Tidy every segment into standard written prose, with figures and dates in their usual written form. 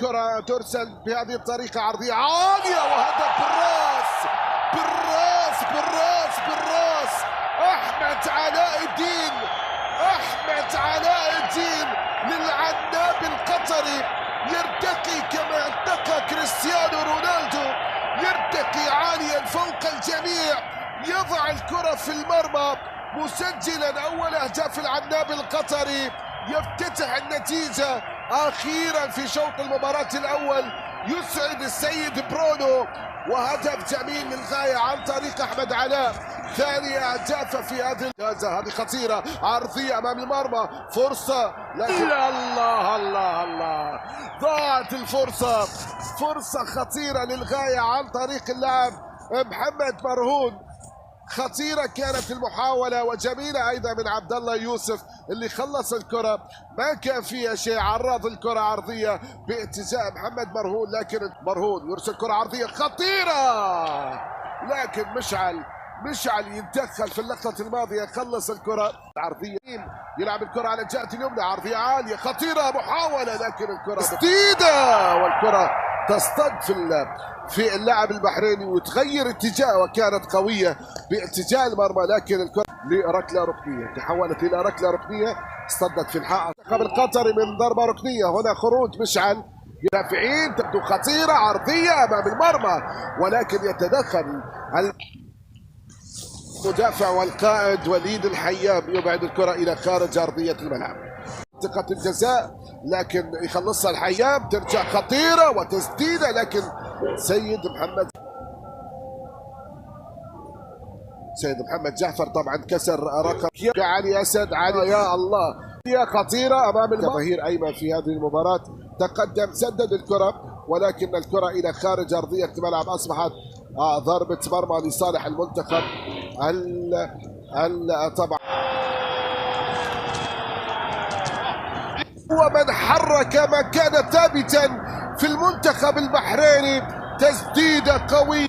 الكرة ترسل بهذه الطريقة عرضية عالية وهدف بالراس أحمد علاء الدين للعناب القطري، يرتقي كما ارتقى كريستيانو رونالدو، يرتقي عاليا فوق الجميع، يضع الكرة في المرمى مسجلا أول أهداف العناب القطري، يفتتح النتيجة أخيرا في شوط المباراة الأول، يسعد السيد برونو، وهدف جميل للغاية عن طريق أحمد علاء، ثاني أهداف في هذه الجائزة. هذه خطيرة عرضية أمام المرمى، فرصة لكن الله ضاعت الفرصة، فرصة خطيرة للغاية عن طريق اللاعب محمد مرهون، خطيرة كانت المحاولة وجميلة أيضا من عبد الله يوسف اللي خلص الكرة، ما كان فيها شيء، عرض الكرة عرضية باتجاه محمد مرهون، لكن مرهون يرسل كرة عرضية خطيرة، لكن مشعل يتدخل في اللقطة الماضية، خلص الكرة عرضية، يلعب الكرة على الجهة اليمنى، عرضية عالية خطيرة، محاولة لكن الكرة تسديدة، والكرة تصطد في اللاعب البحريني وتغير اتجاه، وكانت قوية باتجاه المرمى، لكن الكرة لركلة ركنية، تحولت إلى ركلة ركنية، اصطدت في الحائط المنتخب القطري من ضربة ركنية. هنا خروج مشعل، يدافعين تبدو خطيرة عرضية أمام المرمى، ولكن يتدخل المدافع والقائد وليد الحياب، يبعد الكرة إلى خارج أرضية الملعب، منطقة الجزاء، لكن يخلصها الحياب، ترجع خطيرة وتسديدة، لكن سيد محمد جعفر طبعا كسر رقم علي أسد، علي يا الله، هي خطيرة أمام الجماهير. أيمن في هذه المباراة تقدم، سدد الكرة، ولكن الكرة إلى خارج أرضية الملعب، أصبحت ضربة مرمى لصالح المنتخب طبعا. ومن حرك مكان ثابتا في المنتخب البحريني، تسديدة قوية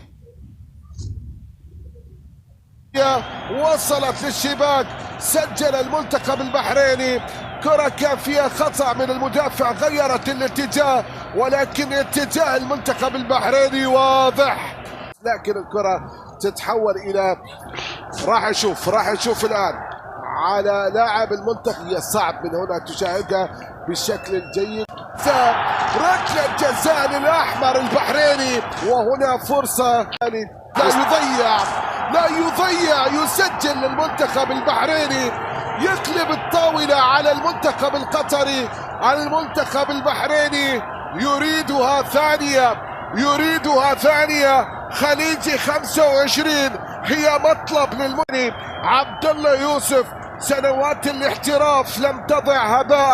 وصلت للشباك، سجل المنتخب البحريني، كرة كان فيها خطأ من المدافع، غيرت الاتجاه، ولكن اتجاه المنتخب البحريني واضح، لكن الكرة تتحول إلى راح نشوف الآن على لاعب المنتخب، صعب من هنا تشاهدها بشكل جيد، ركلة جزاء للأحمر البحريني، وهنا فرصة لا يضيع، يسجل للمنتخب البحريني، يقلب الطاولة على المنتخب القطري، المنتخب البحريني يريدها ثانية، خليجي 25 هي مطلب للمنتخب. عبد الله يوسف، سنوات الاحتراف لم تضع هباء.